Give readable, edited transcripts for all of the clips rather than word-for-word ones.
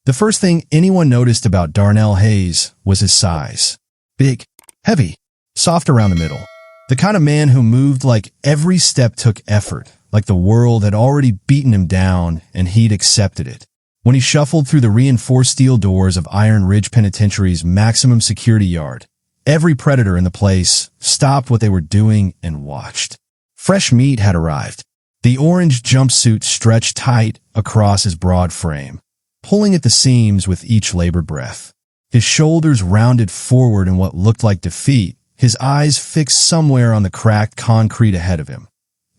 The first thing anyone noticed about Darnell Hayes was his size. Big, heavy, soft around the middle. The kind of man who moved like every step took effort, like the world had already beaten him down and he'd accepted it. When he shuffled through the reinforced steel doors of Iron Ridge Penitentiary's maximum security yard, every predator in the place stopped what they were doing and watched. Fresh meat had arrived. The orange jumpsuit stretched tight across his broad frame, pulling at the seams with each labored breath. His shoulders rounded forward in what looked like defeat, his eyes fixed somewhere on the cracked concrete ahead of him.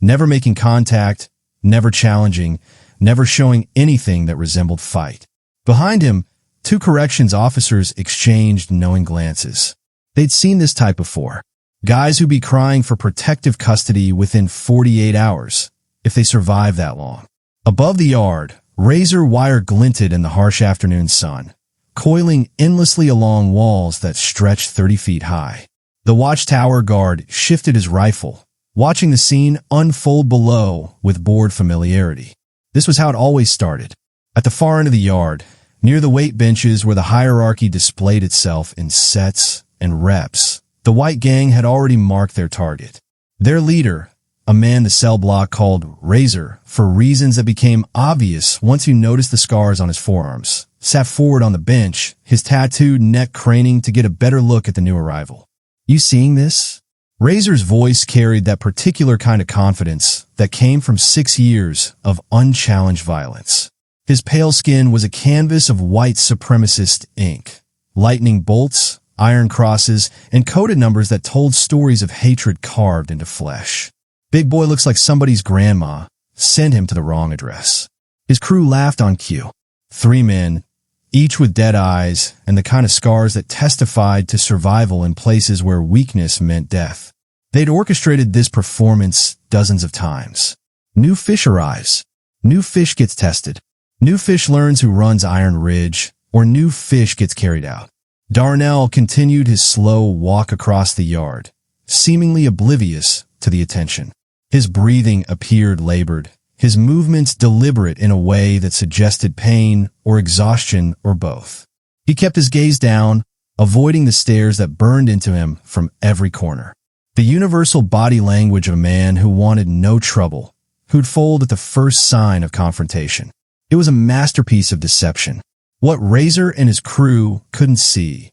Never making contact, never challenging, never showing anything that resembled fight. Behind him, two corrections officers exchanged knowing glances. They'd seen this type before. Guys who'd be crying for protective custody within 48 hours, if they survived that long. Above the yard, razor wire glinted in the harsh afternoon sun, coiling endlessly along walls that stretched 30 feet high. The watchtower guard shifted his rifle, watching the scene unfold below with bored familiarity. This was how it always started. At the far end of the yard, near the weight benches where the hierarchy displayed itself in sets and reps, the white gang had already marked their target. Their leader, a man the cell block called Razor for reasons that became obvious once you noticed the scars on his forearms, sat forward on the bench, his tattooed neck craning to get a better look at the new arrival. "You seeing this?" Razor's voice carried that particular kind of confidence that came from 6 years of unchallenged violence. His pale skin was a canvas of white supremacist ink, lightning bolts, iron crosses, and coded numbers that told stories of hatred carved into flesh. "Big boy looks like somebody's grandma. Send him to the wrong address." His crew laughed on cue. 3 men, each with dead eyes and the kind of scars that testified to survival in places where weakness meant death. They'd orchestrated this performance dozens of times. New fish arrives. New fish gets tested. New fish learns who runs Iron Ridge, or new fish gets carried out. Darnell continued his slow walk across the yard, seemingly oblivious to the attention. His breathing appeared labored, his movements deliberate in a way that suggested pain or exhaustion or both. He kept his gaze down, avoiding the stares that burned into him from every corner. The universal body language of a man who wanted no trouble, who'd fold at the first sign of confrontation. It was a masterpiece of deception. What Razor and his crew couldn't see,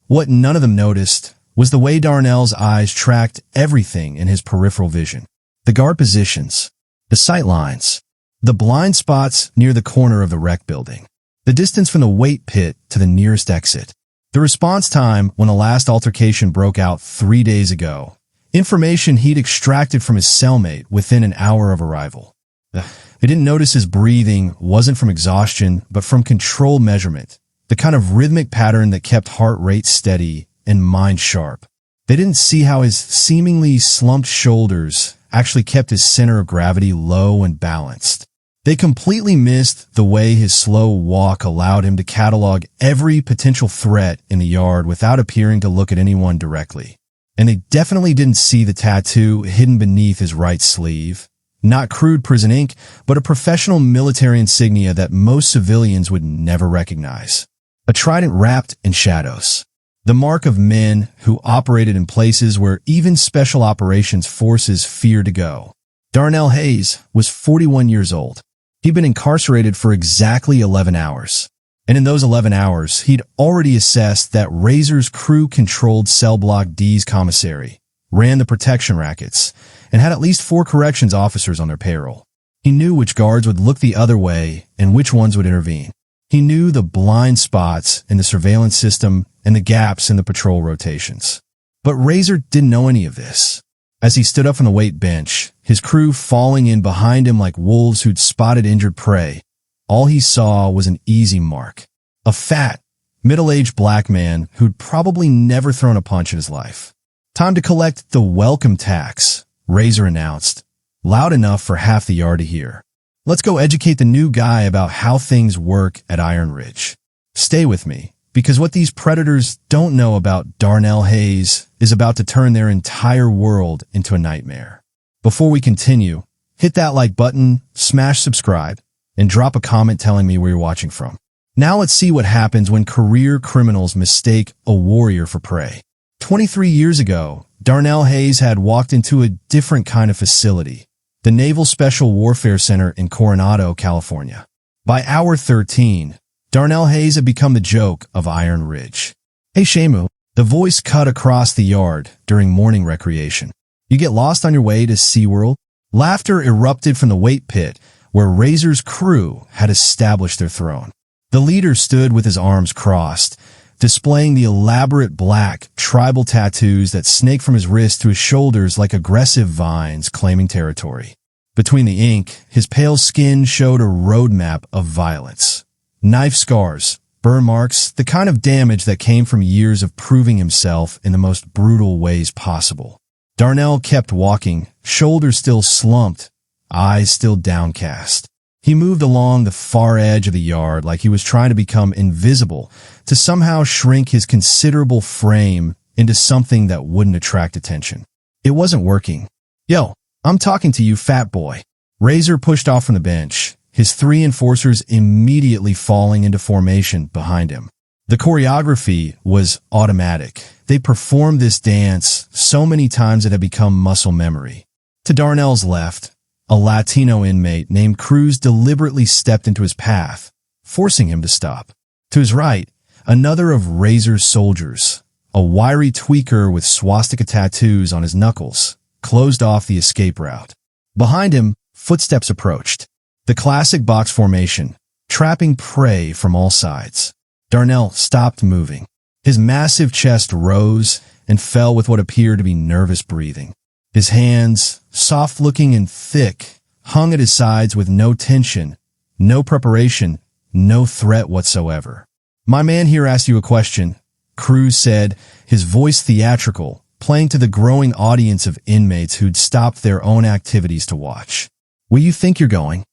what none of them noticed, was the way Darnell's eyes tracked everything in his peripheral vision. The guard positions, the sight lines, the blind spots near the corner of the rec building, the distance from the weight pit to the nearest exit, the response time when the last altercation broke out 3 days ago, information he'd extracted from his cellmate within an hour of arrival. They didn't notice his breathing wasn't from exhaustion, but from controlled measurement, the kind of rhythmic pattern that kept heart rate steady and mind sharp. They didn't see how his seemingly slumped shoulders actually kept his center of gravity low and balanced. They completely missed the way his slow walk allowed him to catalog every potential threat in the yard without appearing to look at anyone directly. And they definitely didn't see the tattoo hidden beneath his right sleeve. Not crude prison ink, but a professional military insignia that most civilians would never recognize. A trident wrapped in shadows. The mark of men who operated in places where even special operations forces feared to go. Darnell Hayes was 41 years old. He'd been incarcerated for exactly 11 hours. And in those 11 hours, he'd already assessed that Razor's crew controlled Cell Block D's commissary, ran the protection rackets, and had at least 4 corrections officers on their payroll. He knew which guards would look the other way and which ones would intervene. He knew the blind spots in the surveillance system and the gaps in the patrol rotations. But Razor didn't know any of this. As he stood up from the weight bench, his crew falling in behind him like wolves who'd spotted injured prey, all he saw was an easy mark. A fat, middle-aged black man who'd probably never thrown a punch in his life. "Time to collect the welcome tax," Razor announced, loud enough for half the yard to hear. "Let's go educate the new guy about how things work at Iron Ridge. Stay with me, because what these predators don't know about Darnell Hayes is about to turn their entire world into a nightmare." Before we continue, hit that like button, smash subscribe, and drop a comment telling me where you're watching from. Now let's see what happens when career criminals mistake a warrior for prey. 23 years ago, Darnell Hayes had walked into a different kind of facility, the Naval Special Warfare Center in Coronado, California. By hour 13, Darnell Hayes had become the joke of Iron Ridge. "Hey Shamu," the voice cut across the yard during morning recreation. "You get lost on your way to SeaWorld?" Laughter erupted from the weight pit where Razor's crew had established their throne. The leader stood with his arms crossed, displaying the elaborate black, tribal tattoos that snaked from his wrist to his shoulders like aggressive vines claiming territory. Between the ink, his pale skin showed a roadmap of violence. Knife scars, burn marks, the kind of damage that came from years of proving himself in the most brutal ways possible. Darnell kept walking, shoulders still slumped, eyes still downcast. He moved along the far edge of the yard like he was trying to become invisible, to somehow shrink his considerable frame into something that wouldn't attract attention. It wasn't working. "Yo, I'm talking to you, fat boy." Razor pushed off from the bench, his three enforcers immediately falling into formation behind him. The choreography was automatic. They performed this dance so many times it had become muscle memory. To Darnell's left, a Latino inmate named Cruz deliberately stepped into his path, forcing him to stop. To his right, another of Razor's soldiers, a wiry tweaker with swastika tattoos on his knuckles, closed off the escape route. Behind him, footsteps approached. The classic box formation, trapping prey from all sides. Darnell stopped moving. His massive chest rose and fell with what appeared to be nervous breathing. His hands, soft-looking and thick, hung at his sides with no tension, no preparation, no threat whatsoever. "My man here asked you a question," Cruz said, his voice theatrical, playing to the growing audience of inmates who'd stopped their own activities to watch. "Where you think you're going?"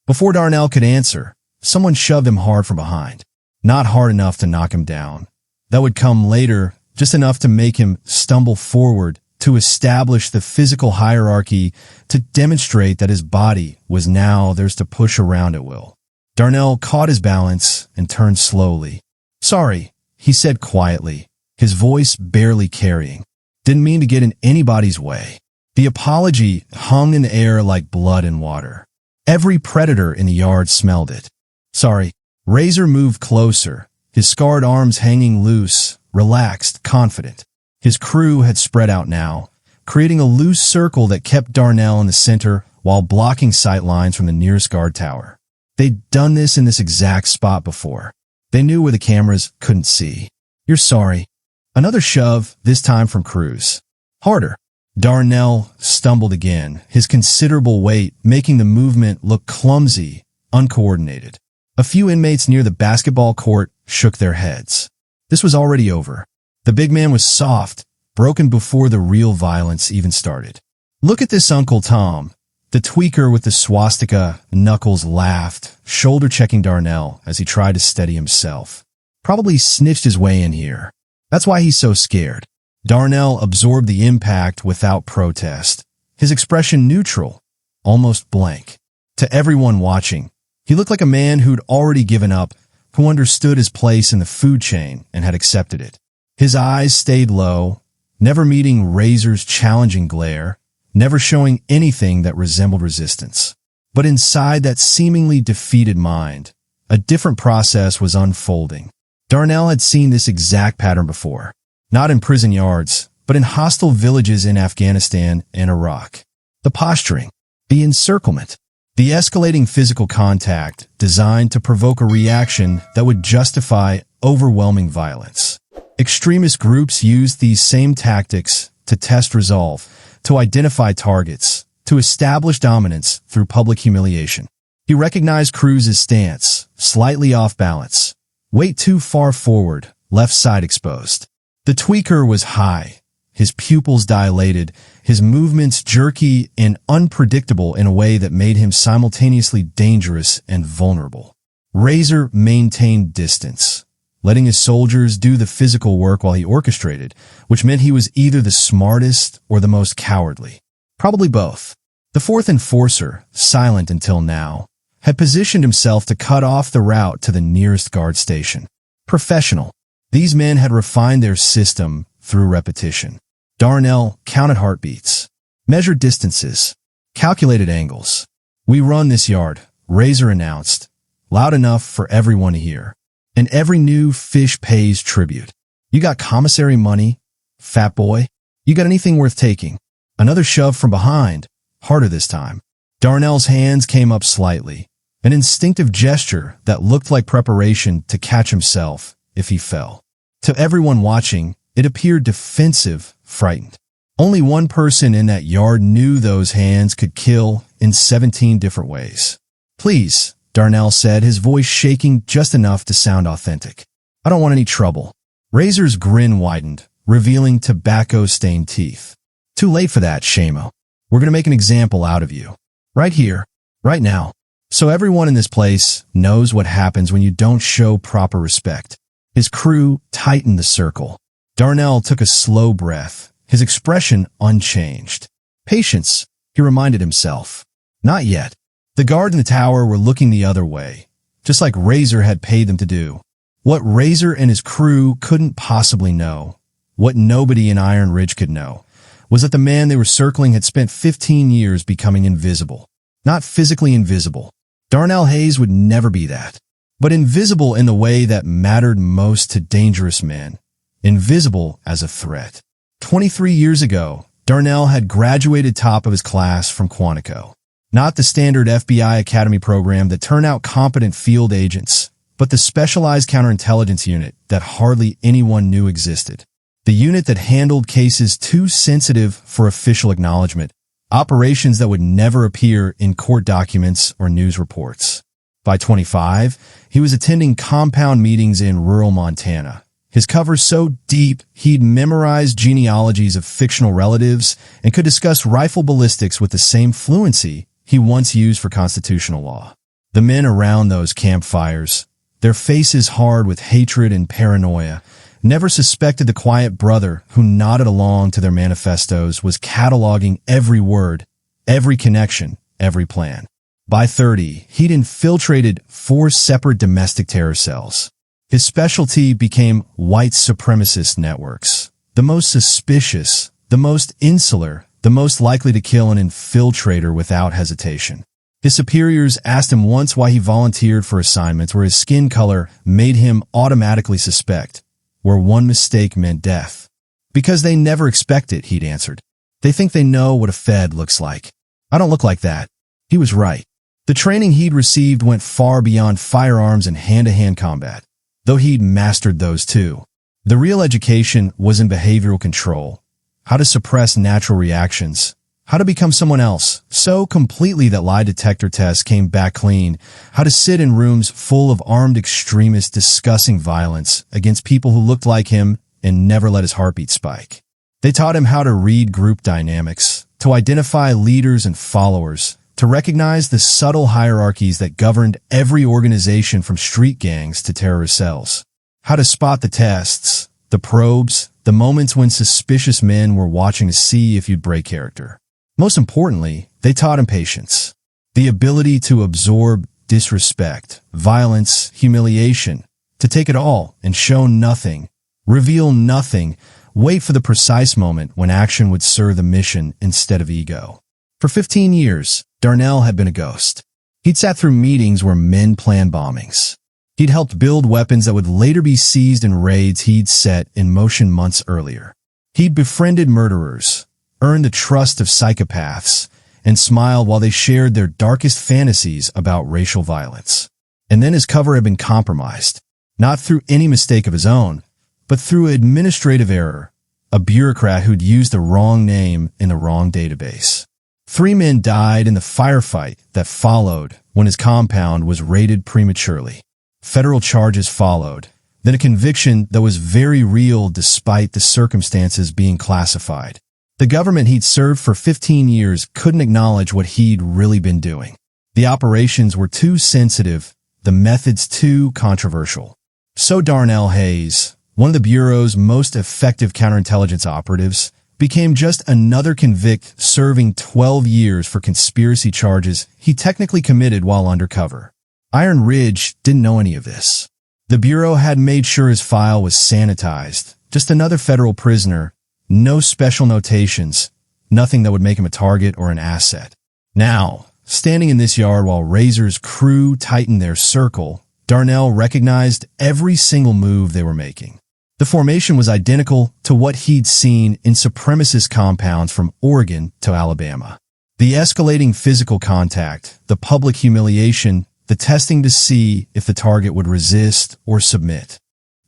Before Darnell could answer, someone shoved him hard from behind. Not hard enough to knock him down. That would come later, just enough to make him stumble forward, to establish the physical hierarchy, to demonstrate that his body was now theirs to push around at will. Darnell caught his balance and turned slowly. "Sorry," he said quietly, his voice barely carrying. "Didn't mean to get in anybody's way." The apology hung in the air like blood and water. Every predator in the yard smelled it. "Sorry." Razor moved closer, his scarred arms hanging loose, relaxed, confident. His crew had spread out now, creating a loose circle that kept Darnell in the center while blocking sight lines from the nearest guard tower. They'd done this in this exact spot before. They knew where the cameras couldn't see. "You're sorry." Another shove, this time from Cruz. "Harder." Darnell stumbled again, his considerable weight making the movement look clumsy, uncoordinated. A few inmates near the basketball court shook their heads. This was already over. The big man was soft, broken before the real violence even started. "Look at this Uncle Tom." The tweaker with the swastika knuckles laughed, shoulder-checking Darnell as he tried to steady himself. "Probably snitched his way in here. That's why he's so scared." Darnell absorbed the impact without protest, his expression neutral, almost blank. To everyone watching, he looked like a man who'd already given up, who understood his place in the food chain and had accepted it. His eyes stayed low, never meeting Razor's challenging glare, never showing anything that resembled resistance. But inside that seemingly defeated mind, a different process was unfolding. Darnell had seen this exact pattern before, not in prison yards, but in hostile villages in Afghanistan and Iraq. The posturing, the encirclement, the escalating physical contact designed to provoke a reaction that would justify overwhelming violence. Extremist groups used these same tactics to test resolve, to identify targets, to establish dominance through public humiliation. He recognized Cruz's stance, slightly off balance, weight too far forward, left side exposed. The tweaker was high, his pupils dilated, his movements jerky and unpredictable in a way that made him simultaneously dangerous and vulnerable. Razor maintained distance, letting his soldiers do the physical work while he orchestrated, which meant he was either the smartest or the most cowardly. Probably both. The fourth enforcer, silent until now, had positioned himself to cut off the route to the nearest guard station. Professional. These men had refined their system through repetition. Darnell counted heartbeats, measured distances, calculated angles. "We run this yard," Razor announced, loud enough for everyone to hear. "And every new fish pays tribute. You got commissary money, fat boy? You got anything worth taking?" Another shove from behind, harder this time. Darnell's hands came up slightly, an instinctive gesture that looked like preparation to catch himself if he fell. To everyone watching, it appeared defensive, frightened. Only one person in that yard knew those hands could kill in 17 different ways. "Please," Darnell said, his voice shaking just enough to sound authentic. "I don't want any trouble." Razor's grin widened, revealing tobacco-stained teeth. "Too late for that, Shamo. We're going to make an example out of you. Right here, right now. So everyone in this place knows what happens when you don't show proper respect." His crew tightened the circle. Darnell took a slow breath, his expression unchanged. "Patience," he reminded himself. "Not yet." The guard in the tower were looking the other way, just like Razor had paid them to do. What Razor and his crew couldn't possibly know, what nobody in Iron Ridge could know, was that the man they were circling had spent 15 years becoming invisible. Not physically invisible. Darnell Hayes would never be that. But invisible in the way that mattered most to dangerous men. Invisible as a threat. 23 years ago, Darnell had graduated top of his class from Quantico. Not the standard FBI Academy program that turned out competent field agents, but the specialized counterintelligence unit that hardly anyone knew existed. The unit that handled cases too sensitive for official acknowledgement, operations that would never appear in court documents or news reports. By 25, he was attending compound meetings in rural Montana. His cover so deep, he'd memorized genealogies of fictional relatives and could discuss rifle ballistics with the same fluency he once used for constitutional law. The men around those campfires, their faces hard with hatred and paranoia, never suspected the quiet brother who nodded along to their manifestos was cataloging every word, every connection, every plan. By 30, he'd infiltrated 4 separate domestic terror cells. His specialty became white supremacist networks. The most suspicious, the most insular, the most likely to kill an infiltrator without hesitation. His superiors asked him once why he volunteered for assignments where his skin color made him automatically suspect, where one mistake meant death. "Because they never expect it," he'd answered. "They think they know what a Fed looks like. I don't look like that." He was right. The training he'd received went far beyond firearms and hand-to-hand combat, though he'd mastered those too. The real education was in behavioral control, how to suppress natural reactions, how to become someone else so completely that lie detector tests came back clean, how to sit in rooms full of armed extremists discussing violence against people who looked like him and never let his heartbeat spike. They taught him how to read group dynamics, to identify leaders and followers, to recognize the subtle hierarchies that governed every organization from street gangs to terrorist cells, how to spot the tests, the probes, the moments when suspicious men were watching to see if you'd break character. Most importantly, they taught him patience, the ability to absorb disrespect, violence, humiliation, to take it all and show nothing, reveal nothing, wait for the precise moment when action would serve the mission instead of ego. For 15 years, Darnell had been a ghost. He'd sat through meetings where men planned bombings. He'd helped build weapons that would later be seized in raids he'd set in motion months earlier. He'd befriended murderers, earned the trust of psychopaths, and smiled while they shared their darkest fantasies about racial violence. And then his cover had been compromised, not through any mistake of his own, but through administrative error, a bureaucrat who'd used the wrong name in the wrong database. 3 men died in the firefight that followed when his compound was raided prematurely. Federal charges followed, then a conviction that was very real despite the circumstances being classified. The government he'd served for 15 years couldn't acknowledge what he'd really been doing. The operations were too sensitive, the methods too controversial. So Darnell Hayes, one of the Bureau's most effective counterintelligence operatives, became just another convict serving 12 years for conspiracy charges he technically committed while undercover. Iron Ridge didn't know any of this. The Bureau had made sure his file was sanitized, just another federal prisoner, no special notations, nothing that would make him a target or an asset. Now, standing in this yard while Razor's crew tightened their circle, Darnell recognized every single move they were making. The formation was identical to what he'd seen in supremacist compounds from Oregon to Alabama. The escalating physical contact, the public humiliation, the testing to see if the target would resist or submit.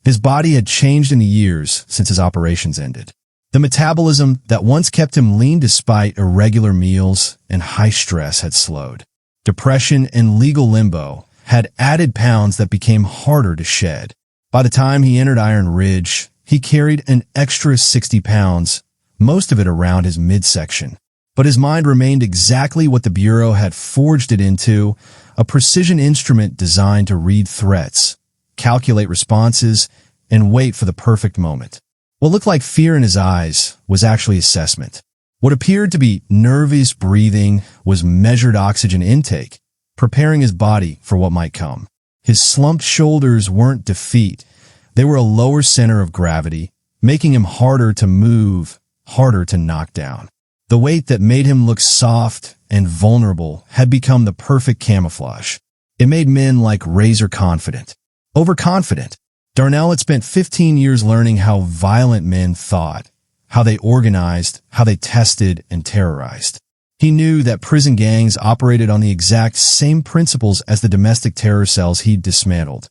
His body had changed in the years since his operations ended. The metabolism that once kept him lean despite irregular meals and high stress had slowed. Depression and legal limbo had added pounds that became harder to shed. By the time he entered Iron Ridge, he carried an extra 60 pounds, most of it around his midsection. But his mind remained exactly what the Bureau had forged it into, a precision instrument designed to read threats, calculate responses, and wait for the perfect moment. What looked like fear in his eyes was actually assessment. What appeared to be nervous breathing was measured oxygen intake, preparing his body for what might come. His slumped shoulders weren't defeat. They were a lower center of gravity, making him harder to move, harder to knock down. The weight that made him look soft and vulnerable had become the perfect camouflage. It made men like Razor confident. Overconfident. Darnell had spent 15 years learning how violent men thought, how they organized, how they tested and terrorized. He knew that prison gangs operated on the exact same principles as the domestic terror cells he'd dismantled.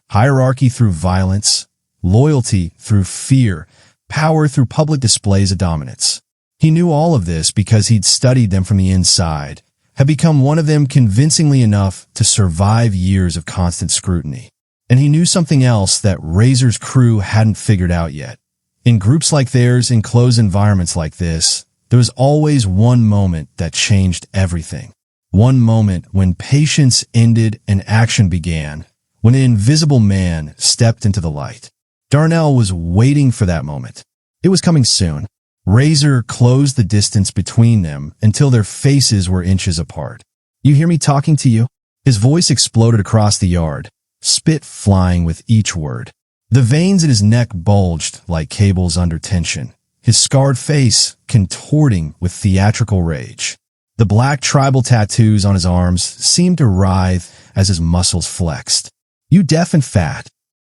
Hierarchy through violence, loyalty through fear, power through public displays of dominance. He knew all of this because he'd studied them from the inside, had become one of them convincingly enough to survive years of constant scrutiny. And he knew something else that Razor's crew hadn't figured out yet. In groups like theirs, in closed environments like this, there was always one moment that changed everything. One moment when patience ended and action began, when an invisible man stepped into the light. Darnell was waiting for that moment. It was coming soon. Razor closed the distance between them until their faces were inches apart. "You hear me talking to you?" His voice exploded across the yard, spit flying with each word. The veins in his neck bulged like cables under tension, his scarred face contorting with theatrical rage. The black tribal tattoos on his arms seemed to writhe as his muscles flexed. "You deaf and fat."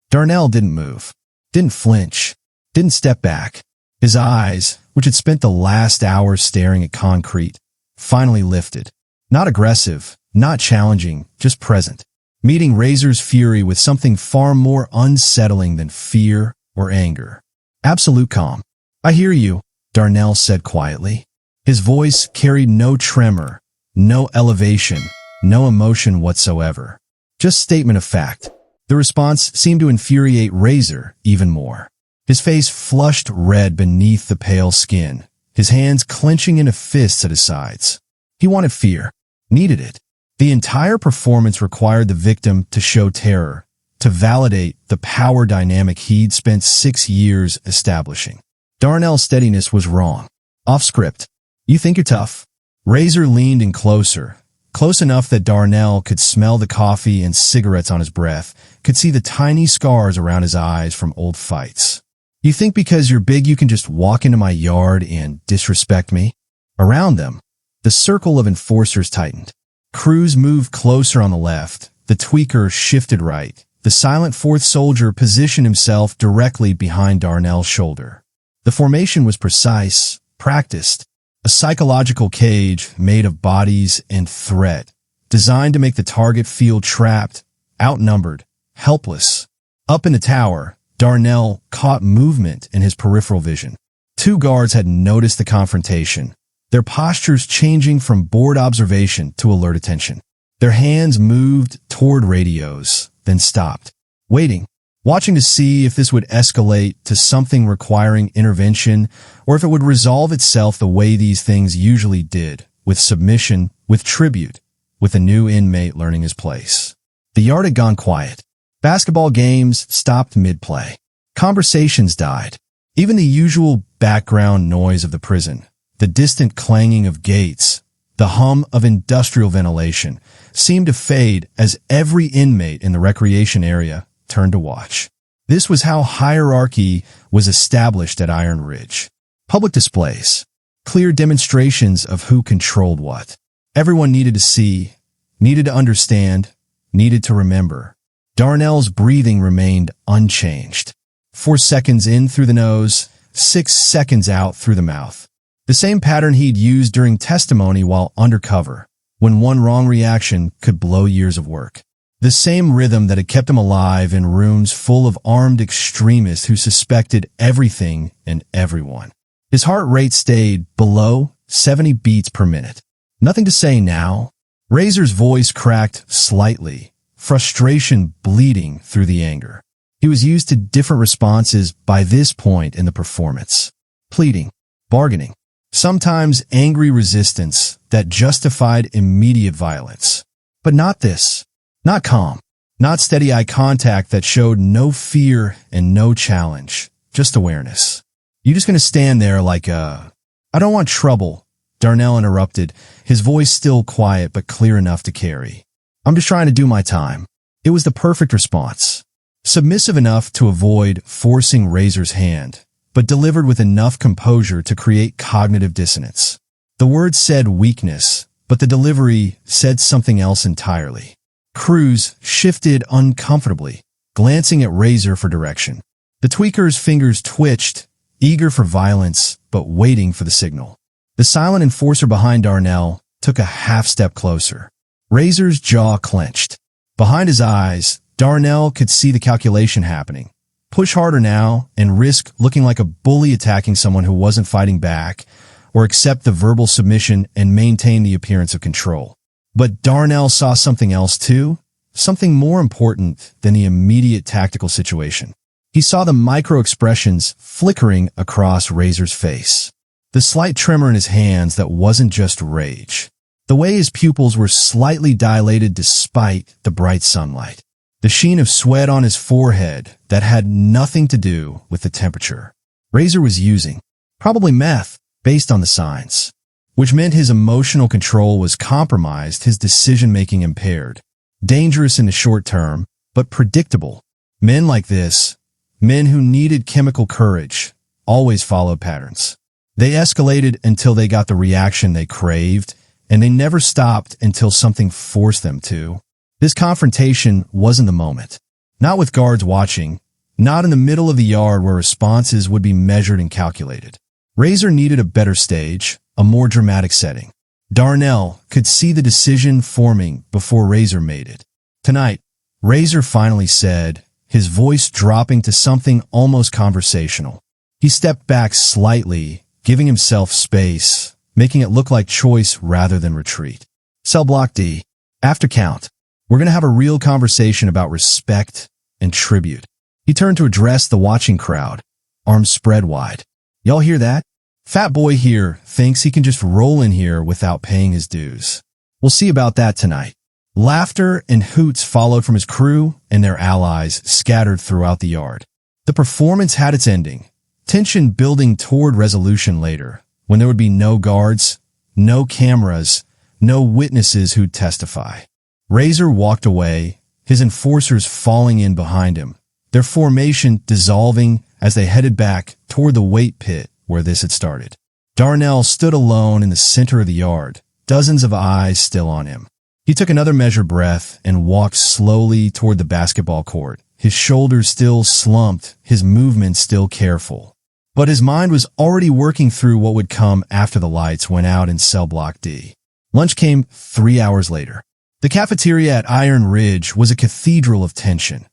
Darnell didn't move, didn't flinch, didn't step back. His eyes, which had spent the last hour staring at concrete, finally lifted. Not aggressive, not challenging, just present. Meeting Razor's fury with something far more unsettling than fear or anger. Absolute calm. "I hear you," Darnell said quietly. His voice carried no tremor, no elevation, no emotion whatsoever. Just statement of fact. The response seemed to infuriate Razor even more. His face flushed red beneath the pale skin, his hands clenching into fists at his sides. He wanted fear, needed it. The entire performance required the victim to show terror, to validate the power dynamic he'd spent 6 years establishing. Darnell's steadiness was wrong. Off script. "You think you're tough?" Razor leaned in closer, close enough that Darnell could smell the coffee and cigarettes on his breath, could see the tiny scars around his eyes from old fights. "You think because you're big you can just walk into my yard and disrespect me?" Around them, the circle of enforcers tightened. Crews moved closer on the left, the tweaker shifted right. The silent fourth soldier positioned himself directly behind Darnell's shoulder. The formation was precise, practiced, a psychological cage made of bodies and threat, designed to make the target feel trapped, outnumbered, helpless. Up in the tower, Darnell caught movement in his peripheral vision. 2 guards had noticed the confrontation, their postures changing from bored observation to alert attention. Their hands moved toward radios, then stopped, waiting, watching to see if this would escalate to something requiring intervention or if it would resolve itself the way these things usually did, with submission, with tribute, with a new inmate learning his place. The yard had gone quiet. Basketball games stopped mid-play. Conversations died. Even the usual background noise of the prison, the distant clanging of gates, the hum of industrial ventilation, seemed to fade as every inmate in the recreation area turned to watch. This was how hierarchy was established at Iron Ridge. Public displays, clear demonstrations of who controlled what. Everyone needed to see, needed to understand, needed to remember. Darnell's breathing remained unchanged. 4 seconds in through the nose, 6 seconds out through the mouth. The same pattern he'd used during testimony while undercover, when one wrong reaction could blow years of work. The same rhythm that had kept him alive in rooms full of armed extremists who suspected everything and everyone. His heart rate stayed below 70 beats per minute. Nothing to say now. Razor's voice cracked slightly, frustration bleeding through the anger. He was used to different responses by this point in the performance. Pleading, bargaining, sometimes angry resistance that justified immediate violence. But not this. Not calm. Not steady eye contact that showed no fear and no challenge. Just awareness. You just gonna stand there like I don't want trouble, Darnell interrupted, his voice still quiet but clear enough to carry. I'm just trying to do my time. It was the perfect response. Submissive enough to avoid forcing Razor's hand, but delivered with enough composure to create cognitive dissonance. The words said weakness, but the delivery said something else entirely. Cruz shifted uncomfortably, glancing at Razor for direction. The tweaker's fingers twitched, eager for violence, but waiting for the signal. The silent enforcer behind Darnell took a half-step closer. Razor's jaw clenched. Behind his eyes, Darnell could see the calculation happening. Push harder now and risk looking like a bully attacking someone who wasn't fighting back, or accept the verbal submission and maintain the appearance of control. But Darnell saw something else too, something more important than the immediate tactical situation. He saw the micro-expressions flickering across Razor's face. The slight tremor in his hands that wasn't just rage. The way his pupils were slightly dilated despite the bright sunlight. The sheen of sweat on his forehead that had nothing to do with the temperature. Razor was using, probably meth, based on the signs, which meant his emotional control was compromised, his decision-making impaired. Dangerous in the short term, but predictable. Men like this, men who needed chemical courage, always followed patterns. They escalated until they got the reaction they craved, and they never stopped until something forced them to. This confrontation wasn't the moment. Not with guards watching, not in the middle of the yard where responses would be measured and calculated. Razor needed a better stage, a more dramatic setting. Darnell could see the decision forming before Razor made it. Tonight, Razor finally said, his voice dropping to something almost conversational. He stepped back slightly, giving himself space, making it look like choice rather than retreat. Cell block D. After count. We're going to have a real conversation about respect and tribute. He turned to address the watching crowd, arms spread wide. Y'all hear that? Fat boy here thinks he can just roll in here without paying his dues. We'll see about that tonight. Laughter and hoots followed from his crew and their allies scattered throughout the yard. The performance had its ending, tension building toward resolution later, when there would be no guards, no cameras, no witnesses who'd testify. Razor walked away, his enforcers falling in behind him, their formation dissolving as they headed back toward the weight pit where this had started. Darnell stood alone in the center of the yard, dozens of eyes still on him. He took another measured breath and walked slowly toward the basketball court, his shoulders still slumped, his movements still careful. But his mind was already working through what would come after the lights went out in cell block D. Lunch came 3 hours later. The cafeteria at Iron Ridge was a cathedral of tension.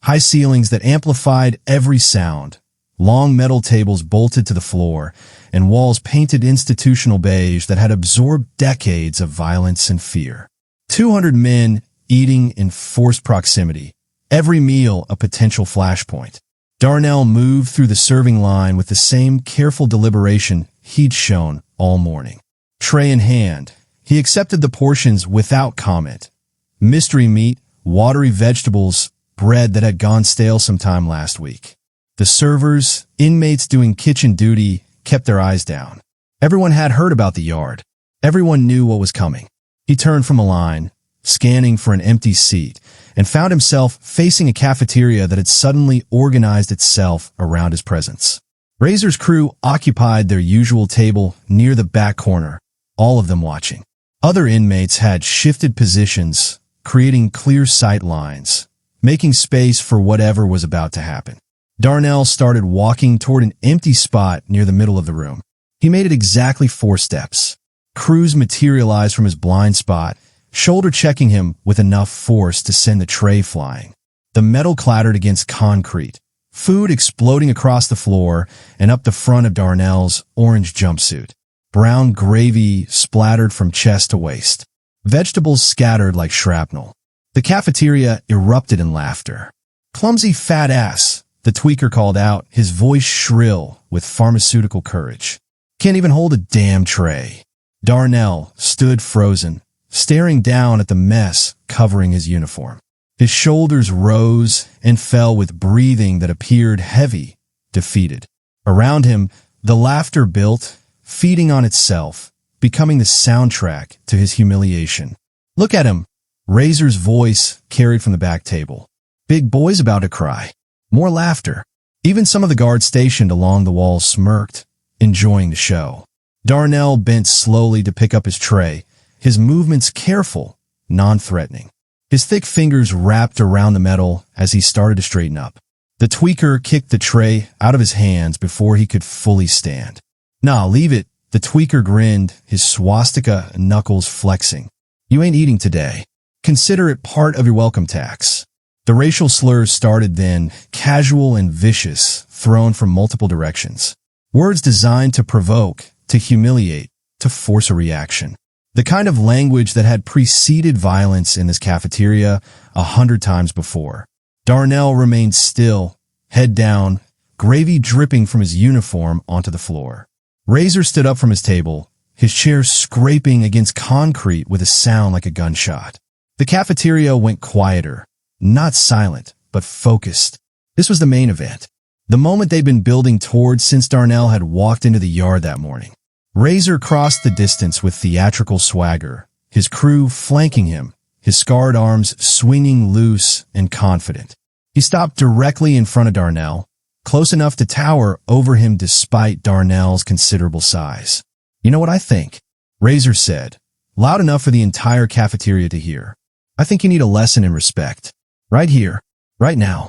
High ceilings that amplified every sound, long metal tables bolted to the floor, and walls painted institutional beige that had absorbed decades of violence and fear. 200 men eating in forced proximity, every meal a potential flashpoint. Darnell moved through the serving line with the same careful deliberation he'd shown all morning. Tray in hand, he accepted the portions without comment. Mystery meat, watery vegetables, bread that had gone stale sometime last week. The servers, inmates doing kitchen duty, kept their eyes down. Everyone had heard about the yard. Everyone knew what was coming. He turned from a line, scanning for an empty seat, and found himself facing a cafeteria that had suddenly organized itself around his presence. Razor's crew occupied their usual table near the back corner, all of them watching. Other inmates had shifted positions, creating clear sight lines, making space for whatever was about to happen. Darnell started walking toward an empty spot near the middle of the room. He made it exactly 4 steps. Cruz materialized from his blind spot, shoulder-checking him with enough force to send the tray flying. The metal clattered against concrete, food exploding across the floor and up the front of Darnell's orange jumpsuit. Brown gravy splattered from chest to waist. Vegetables scattered like shrapnel. The cafeteria erupted in laughter. "Clumsy fat ass," the tweaker called out, his voice shrill with pharmaceutical courage. "Can't even hold a damn tray." Darnell stood frozen, staring down at the mess covering his uniform. His shoulders rose and fell with breathing that appeared heavy, defeated. Around him, the laughter built, feeding on itself, becoming the soundtrack to his humiliation. "Look at him," Razor's voice carried from the back table. "Big boy's about to cry." More laughter. Even some of the guards stationed along the wall smirked, enjoying the show. Darnell bent slowly to pick up his tray, his movements careful, non-threatening. His thick fingers wrapped around the metal as he started to straighten up. The tweaker kicked the tray out of his hands before he could fully stand. "Nah, leave it," the tweaker grinned, his swastika knuckles flexing. "You ain't eating today. Consider it part of your welcome tax." The racial slurs started then, casual and vicious, thrown from multiple directions. Words designed to provoke, to humiliate, to force a reaction. The kind of language that had preceded violence in this cafeteria 100 times before. Darnell remained still, head down, gravy dripping from his uniform onto the floor. Razor stood up from his table, his chair scraping against concrete with a sound like a gunshot. The cafeteria went quieter, not silent, but focused. This was the main event. The moment they'd been building towards since Darnell had walked into the yard that morning. Razor crossed the distance with theatrical swagger, his crew flanking him, his scarred arms swinging loose and confident. He stopped directly in front of Darnell, close enough to tower over him despite Darnell's considerable size. "You know what I think?" Razor said, loud enough for the entire cafeteria to hear. "I think you need a lesson in respect. Right here, right now."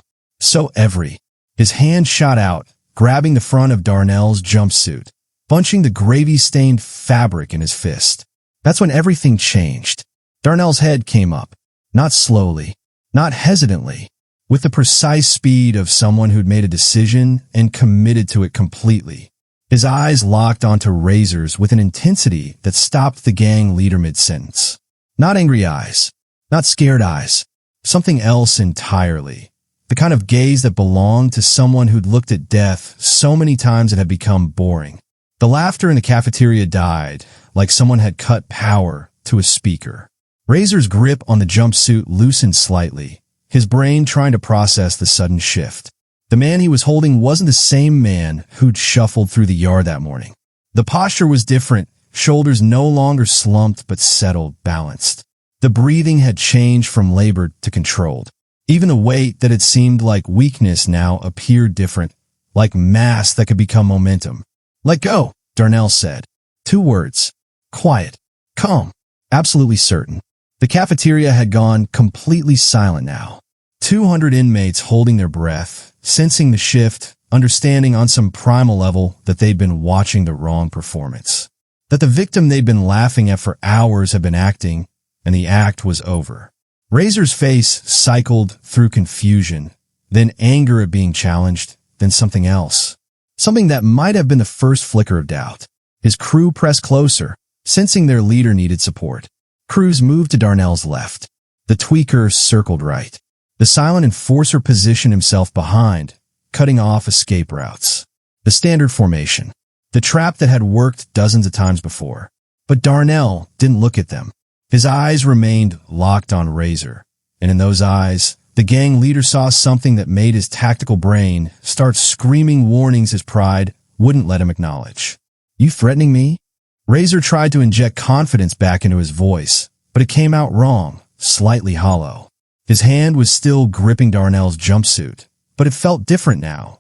His hand shot out, grabbing the front of Darnell's jumpsuit, bunching the gravy-stained fabric in his fist. That's when everything changed. Darnell's head came up, not slowly, not hesitantly, with the precise speed of someone who'd made a decision and committed to it completely. His eyes locked onto Razor's with an intensity that stopped the gang leader mid-sentence. Not angry eyes, not scared eyes, something else entirely. The kind of gaze that belonged to someone who'd looked at death so many times it had become boring. The laughter in the cafeteria died, like someone had cut power to a speaker. Razor's grip on the jumpsuit loosened slightly, his brain trying to process the sudden shift. The man he was holding wasn't the same man who'd shuffled through the yard that morning. The posture was different, shoulders no longer slumped but settled, balanced. The breathing had changed from labored to controlled. Even the weight that had seemed like weakness now appeared different, like mass that could become momentum. "Let go," Darnell said. 2 words. Quiet. Calm. Absolutely certain. The cafeteria had gone completely silent now. 200 inmates holding their breath, sensing the shift, understanding on some primal level that they'd been watching the wrong performance. That the victim they'd been laughing at for hours had been acting, and the act was over. Razor's face cycled through confusion, then anger at being challenged, then something else. Something that might have been the first flicker of doubt. His crew pressed closer, sensing their leader needed support. Cruz moved to Darnell's left. The tweaker circled right. The silent enforcer positioned himself behind, cutting off escape routes. The standard formation. The trap that had worked dozens of times before. But Darnell didn't look at them. His eyes remained locked on Razor, and in those eyes, The gang leader saw something that made his tactical brain start screaming warnings his pride wouldn't let him acknowledge. "You threatening me?" Razor tried to inject confidence back into his voice, but it came out wrong, slightly hollow. His hand was still gripping Darnell's jumpsuit, but it felt different now.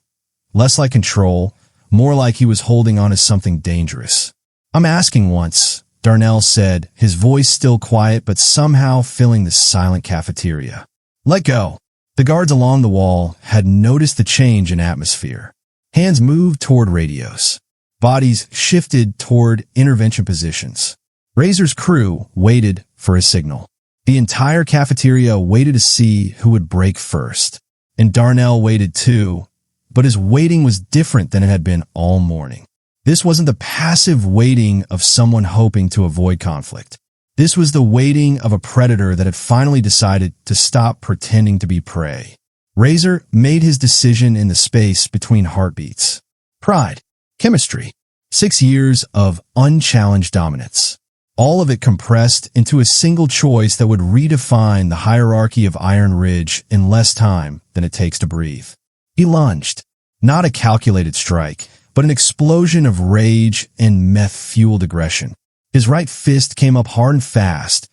Less like control, more like he was holding on to something dangerous. "I'm asking once," Darnell said, his voice still quiet but somehow filling the silent cafeteria. "Let go." The guards along the wall had noticed the change in atmosphere. Hands moved toward radios. Bodies shifted toward intervention positions. Razor's crew waited for a signal. The entire cafeteria waited to see who would break first. And Darnell waited too, but his waiting was different than it had been all morning. This wasn't the passive waiting of someone hoping to avoid conflict. This was the waiting of a predator that had finally decided to stop pretending to be prey. Razor made his decision in the space between heartbeats. Pride. Chemistry. 6 years of unchallenged dominance. All of it compressed into a single choice that would redefine the hierarchy of Iron Ridge in less time than it takes to breathe. He lunged. Not a calculated strike, but an explosion of rage and meth-fueled aggression. His right fist came up hard and fast,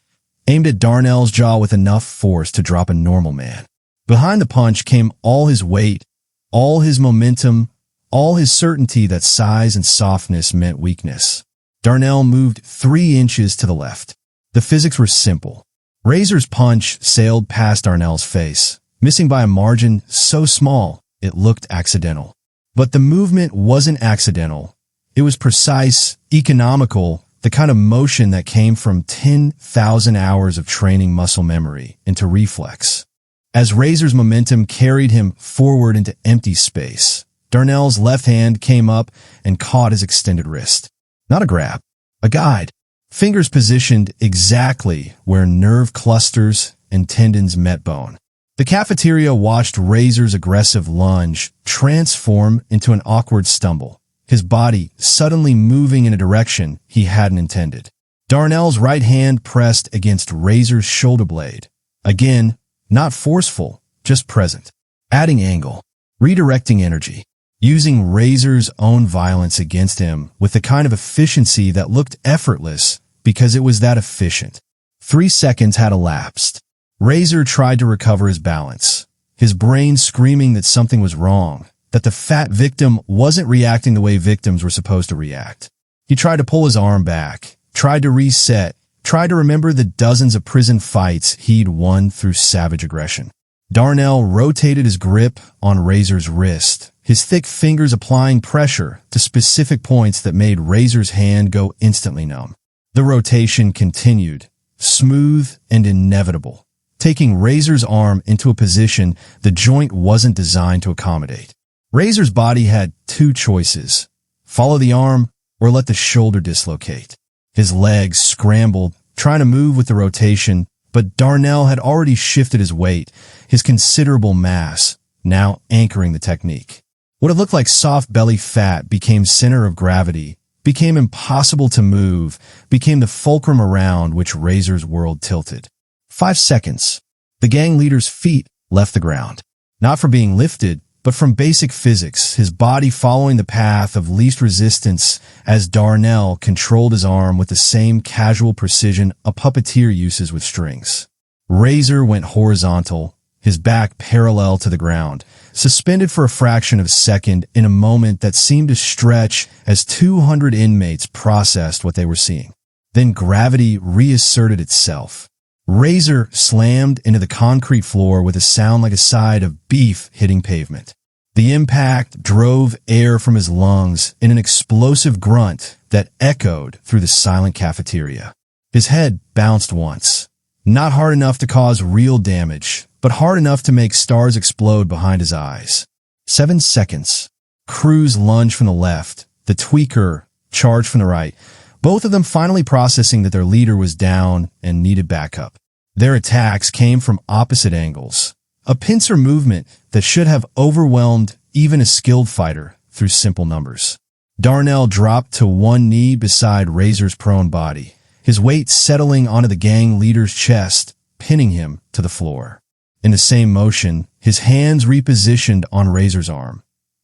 aimed at Darnell's jaw with enough force to drop a normal man. Behind the punch came all his weight, all his momentum, all his certainty that size and softness meant weakness. Darnell moved 3 inches to the left. The physics were simple. Razor's punch sailed past Darnell's face, missing by a margin so small it looked accidental. But the movement wasn't accidental. It was precise, economical, the kind of motion that came from 10,000 hours of training muscle memory into reflex. As Razor's momentum carried him forward into empty space, Darnell's left hand came up and caught his extended wrist. Not a grab, a guide. Fingers positioned exactly where nerve clusters and tendons met bone. The cafeteria watched Razor's aggressive lunge transform into an awkward stumble, his body suddenly moving in a direction he hadn't intended. Darnell's right hand pressed against Razor's shoulder blade. Again, not forceful, just present. Adding angle, redirecting energy, using Razor's own violence against him with the kind of efficiency that looked effortless because it was that efficient. 3 seconds had elapsed. Razor tried to recover his balance, his brain screaming that something was wrong, that the fat victim wasn't reacting the way victims were supposed to react. He tried to pull his arm back, tried to reset, tried to remember the dozens of prison fights he'd won through savage aggression. Darnell rotated his grip on Razor's wrist, his thick fingers applying pressure to specific points that made Razor's hand go instantly numb. The rotation continued, smooth and inevitable, taking Razor's arm into a position the joint wasn't designed to accommodate. Razor's body had 2 choices: follow the arm or let the shoulder dislocate. His legs scrambled, trying to move with the rotation, but Darnell had already shifted his weight, his considerable mass, now anchoring the technique. What had looked like soft belly fat became center of gravity, became impossible to move, became the fulcrum around which Razor's world tilted. 5 seconds. The gang leader's feet left the ground. Not from being lifted, but from basic physics, his body following the path of least resistance as Darnell controlled his arm with the same casual precision a puppeteer uses with strings. Razor went horizontal, his back parallel to the ground, suspended for a fraction of a second in a moment that seemed to stretch as 200 inmates processed what they were seeing. Then gravity reasserted itself. Razor slammed into the concrete floor with a sound like a side of beef hitting pavement. The impact drove air from his lungs in an explosive grunt that echoed through the silent cafeteria. His head bounced once. Not hard enough to cause real damage, but hard enough to make stars explode behind his eyes. 7 seconds. Cruz lunged from the left, the tweaker charged from the right, both of them finally processing that their leader was down and needed backup. Their attacks came from opposite angles, a pincer movement that should have overwhelmed even a skilled fighter through simple numbers. Darnell dropped to one knee beside Razor's prone body, his weight settling onto the gang leader's chest, pinning him to the floor. In the same motion, his hands repositioned on Razor's arm.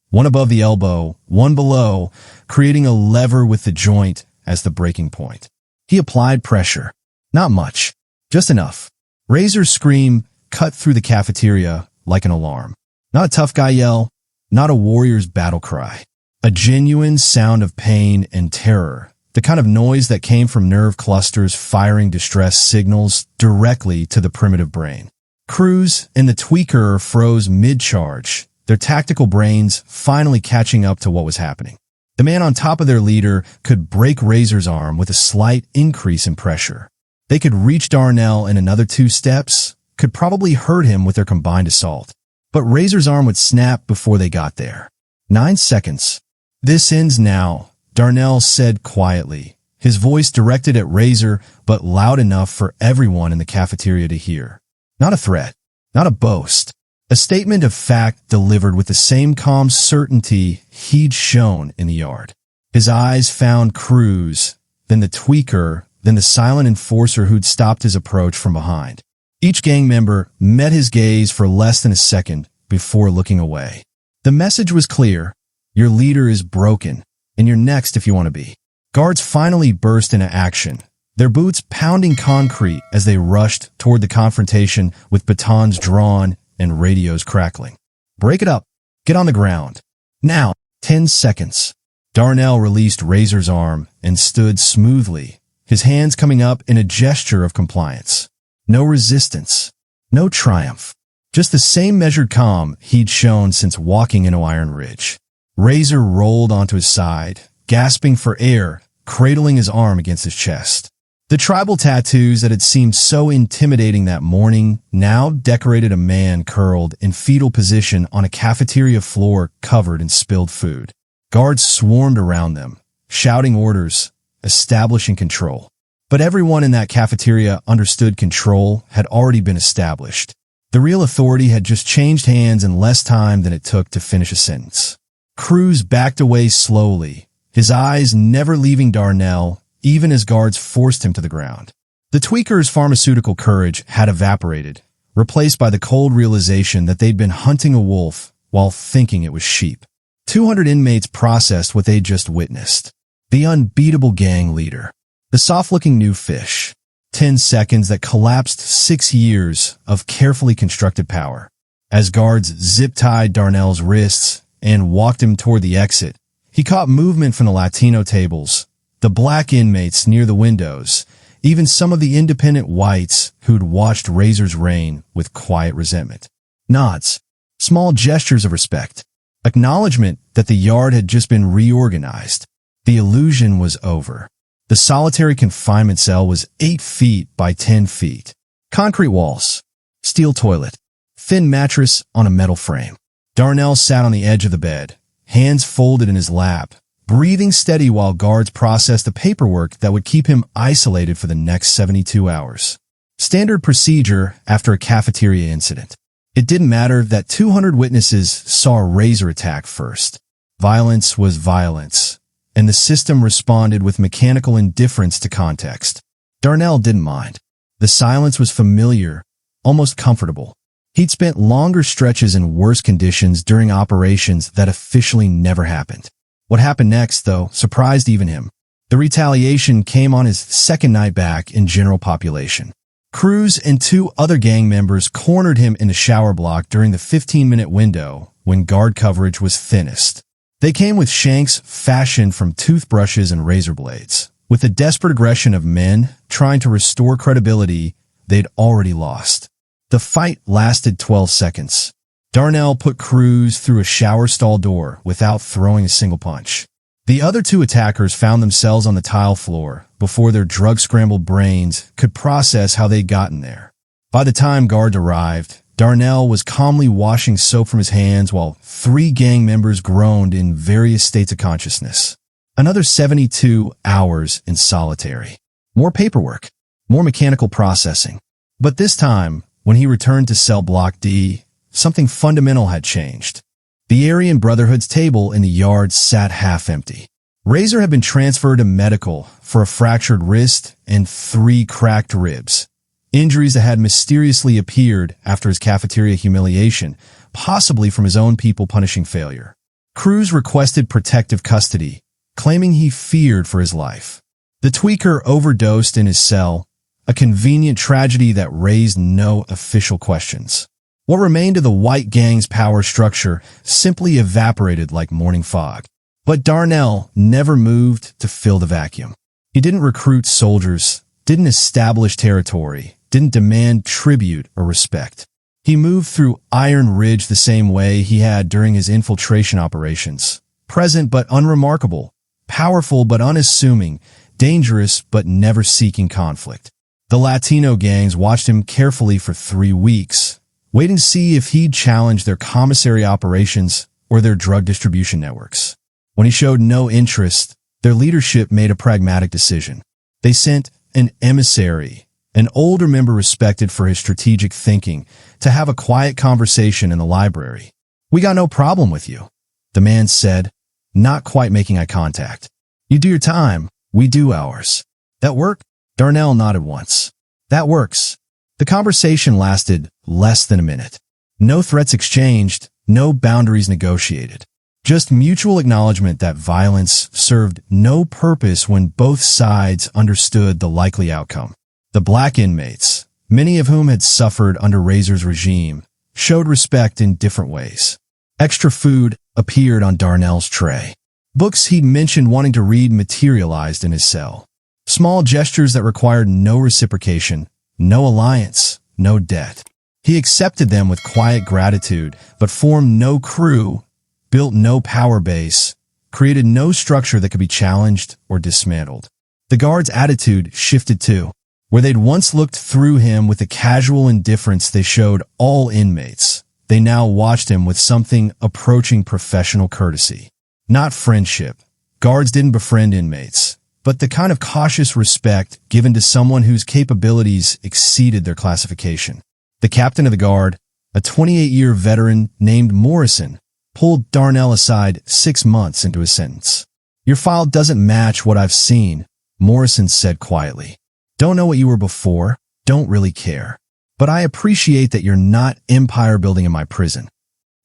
One above the elbow, one below, creating a lever with the joint as the breaking point. He applied pressure. Not much, just enough. Razor's scream cut through the cafeteria like an alarm. Not a tough guy yell, not a warrior's battle cry. A genuine sound of pain and terror, the kind of noise that came from nerve clusters firing distress signals directly to the primitive brain. Cruz and the tweaker froze mid-charge, their tactical brains finally catching up to what was happening. The man on top of their leader could break Razor's arm with a slight increase in pressure. They could reach Darnell in another 2 steps, could probably hurt him with their combined assault. But Razor's arm would snap before they got there. 9 seconds. This ends now, Darnell said quietly, his voice directed at Razor but loud enough for everyone in the cafeteria to hear. Not a threat, not a boast. A statement of fact delivered with the same calm certainty he'd shown in the yard. His eyes found Cruz, then the tweaker, then the silent enforcer who'd stopped his approach from behind. Each gang member met his gaze for less than a second before looking away. The message was clear. Your leader is broken, and you're next if you want to be. Guards finally burst into action, their boots pounding concrete as they rushed toward the confrontation with batons drawn and radios crackling. Break it up. Get on the ground. Now, 10 seconds. Darnell released Razor's arm and stood smoothly, his hands coming up in a gesture of compliance. No resistance. No triumph. Just the same measured calm he'd shown since walking into Iron Ridge. Razor rolled onto his side, gasping for air, cradling his arm against his chest. The tribal tattoos that had seemed so intimidating that morning now decorated a man curled in fetal position on a cafeteria floor covered in spilled food. Guards swarmed around them, shouting orders, establishing control. But everyone in that cafeteria understood control had already been established. The real authority had just changed hands in less time than it took to finish a sentence. Cruz backed away slowly, his eyes never leaving Darnell, even as guards forced him to the ground. The tweaker's pharmaceutical courage had evaporated, replaced by the cold realization that they'd been hunting a wolf while thinking it was sheep. 200 inmates processed what they'd just witnessed. The unbeatable gang leader. The soft-looking new fish. 10 seconds that collapsed 6 years of carefully constructed power. As guards zip-tied Darnell's wrists and walked him toward the exit, he caught movement from the Latino tables, the black inmates near the windows, even some of the independent whites who'd watched Razor's reign with quiet resentment. Nods, small gestures of respect, acknowledgement that the yard had just been reorganized. The illusion was over. The solitary confinement cell was 8 feet by 10 feet. Concrete walls, steel toilet, thin mattress on a metal frame. Darnell sat on the edge of the bed, hands folded in his lap, breathing steady while guards processed the paperwork that would keep him isolated for the next 72 hours. Standard procedure after a cafeteria incident. It didn't matter that 200 witnesses saw a Razor attack first. Violence was violence, and the system responded with mechanical indifference to context. Darnell didn't mind. The silence was familiar, almost comfortable. He'd spent longer stretches in worse conditions during operations that officially never happened. What happened next, though, surprised even him. The retaliation came on his second night back in general population. Cruz and 2 other gang members cornered him in the shower block during the 15-minute window when guard coverage was thinnest. They came with shanks fashioned from toothbrushes and razor blades, with the desperate aggression of men trying to restore credibility they'd already lost. The fight lasted 12 seconds. Darnell put Cruz through a shower stall door without throwing a single punch. The other 2 attackers found themselves on the tile floor before their drug-scrambled brains could process how they'd gotten there. By the time guards arrived, Darnell was calmly washing soap from his hands while 3 gang members groaned in various states of consciousness. Another 72 hours in solitary. More paperwork, more mechanical processing. But this time, when he returned to cell block D, something fundamental had changed. The Aryan Brotherhood's table in the yard sat half empty. Razor had been transferred to medical for a fractured wrist and 3 cracked ribs. injuries that had mysteriously appeared after his cafeteria humiliation, possibly from his own people punishing failure. Cruz requested protective custody, claiming he feared for his life. The tweaker overdosed in his cell, a convenient tragedy that raised no official questions. What remained of the white gang's power structure simply evaporated like morning fog. But Darnell never moved to fill the vacuum. He didn't recruit soldiers, didn't establish territory, didn't demand tribute or respect. He moved through Iron Ridge the same way he had during his infiltration operations. Present but unremarkable, powerful but unassuming, dangerous but never seeking conflict. The Latino gangs watched him carefully for 3 weeks, waiting to see if he'd challenge their commissary operations or their drug distribution networks. When he showed no interest, their leadership made a pragmatic decision. They sent an emissary, an older member respected for his strategic thinking, to have a quiet conversation in the library. "We got no problem with you," the man said, not quite making eye contact. "You do your time, we do ours. That work?" Darnell nodded once. "That works." The conversation lasted less than a minute. No threats exchanged, no boundaries negotiated. Just mutual acknowledgement that violence served no purpose when both sides understood the likely outcome. The black inmates, many of whom had suffered under Razor's regime, showed respect in different ways. Extra food appeared on Darnell's tray. Books he'd mentioned wanting to read materialized in his cell. Small gestures that required no reciprocation, no alliance, no debt. He accepted them with quiet gratitude, but formed no crew, built no power base, created no structure that could be challenged or dismantled. The guards' attitude shifted too. Where they'd once looked through him with the casual indifference they showed all inmates, they now watched him with something approaching professional courtesy. Not friendship. Guards didn't befriend inmates, but the kind of cautious respect given to someone whose capabilities exceeded their classification. The captain of the guard, a 28-year veteran named Morrison, pulled Darnell aside 6 months into his sentence. "Your file doesn't match what I've seen," Morrison said quietly. "Don't know what you were before, don't really care. But I appreciate that you're not empire building in my prison."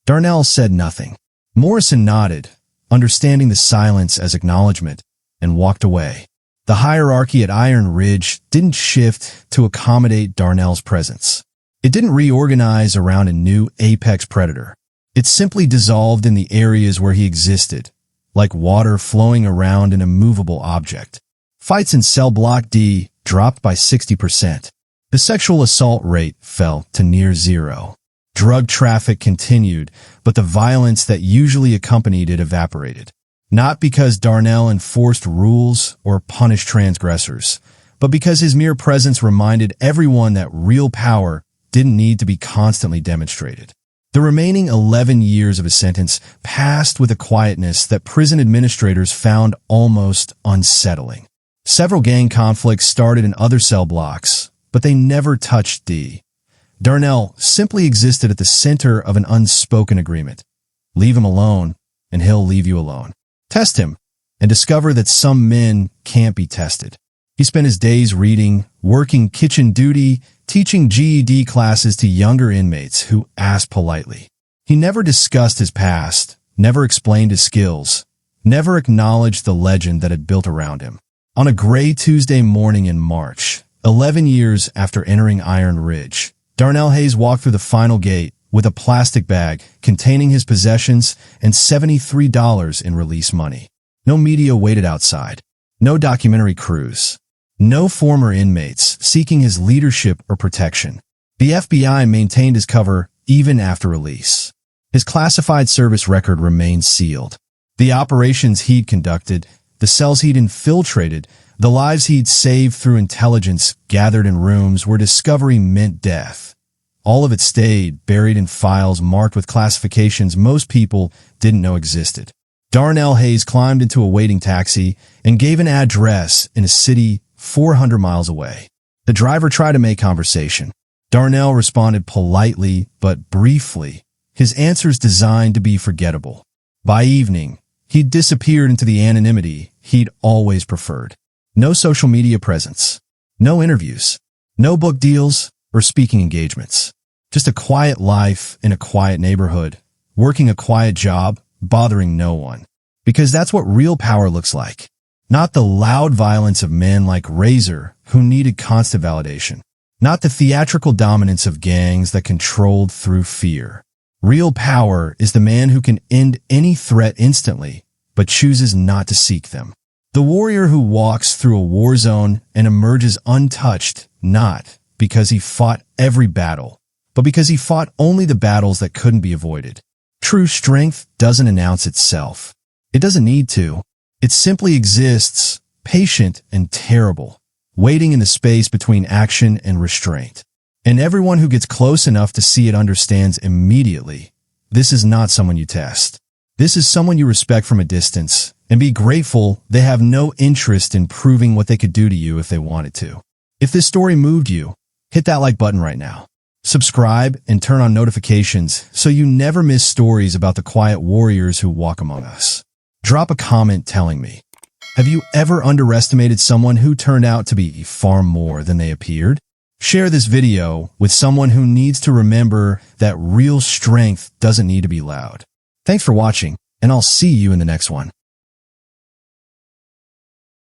Darnell said nothing. Morrison nodded, understanding the silence as acknowledgement, and walked away. The hierarchy at Iron Ridge didn't shift to accommodate Darnell's presence. It didn't reorganize around a new apex predator. It simply dissolved in the areas where he existed, like water flowing around an immovable object. Fights in Cell Block D dropped by 60%. The sexual assault rate fell to near zero. Drug traffic continued, but the violence that usually accompanied it evaporated. Not because Darnell enforced rules or punished transgressors, but because his mere presence reminded everyone that real power didn't need to be constantly demonstrated. The remaining 11 years of his sentence passed with a quietness that prison administrators found almost unsettling. Several gang conflicts started in other cell blocks, but they never touched D. Darnell simply existed at the center of an unspoken agreement. Leave him alone, and he'll leave you alone. Test him, and discover that some men can't be tested. He spent his days reading, working kitchen duty, teaching GED classes to younger inmates who asked politely. He never discussed his past, never explained his skills, never acknowledged the legend that had built around him. On a gray Tuesday morning in March, 11 years after entering Iron Ridge, Darnell Hayes walked through the final gate with a plastic bag containing his possessions and $73 in release money. No media waited outside. No documentary crews. No former inmates seeking his leadership or protection. The FBI maintained his cover even after release. His classified service record remained sealed. The operations he'd conducted, the cells he'd infiltrated, the lives he'd saved through intelligence gathered in rooms where discovery meant death. All of it stayed buried in files marked with classifications most people didn't know existed. Darnell Hayes climbed into a waiting taxi and gave an address in a city 400 miles away. The driver tried to make conversation. Darnell responded politely but briefly, his answers designed to be forgettable. By evening, he'd disappeared into the anonymity he'd always preferred. No social media presence. No interviews. No book deals or speaking engagements. Just a quiet life in a quiet neighborhood, working a quiet job, bothering no one. Because that's what real power looks like. Not the loud violence of men like Razor, who needed constant validation. Not the theatrical dominance of gangs that controlled through fear. Real power is the man who can end any threat instantly, but chooses not to seek them. The warrior who walks through a war zone and emerges untouched, not because he fought every battle, but because he fought only the battles that couldn't be avoided. True strength doesn't announce itself. It doesn't need to. It simply exists, patient and terrible, waiting in the space between action and restraint. And everyone who gets close enough to see it understands immediately, this is not someone you test. This is someone you respect from a distance, and be grateful they have no interest in proving what they could do to you if they wanted to. If this story moved you, hit that like button right now. Subscribe and turn on notifications so you never miss stories about the quiet warriors who walk among us. Drop a comment telling me, have you ever underestimated someone who turned out to be far more than they appeared? Share this video with someone who needs to remember that real strength doesn't need to be loud. Thanks for watching, and I'll see you in the next one.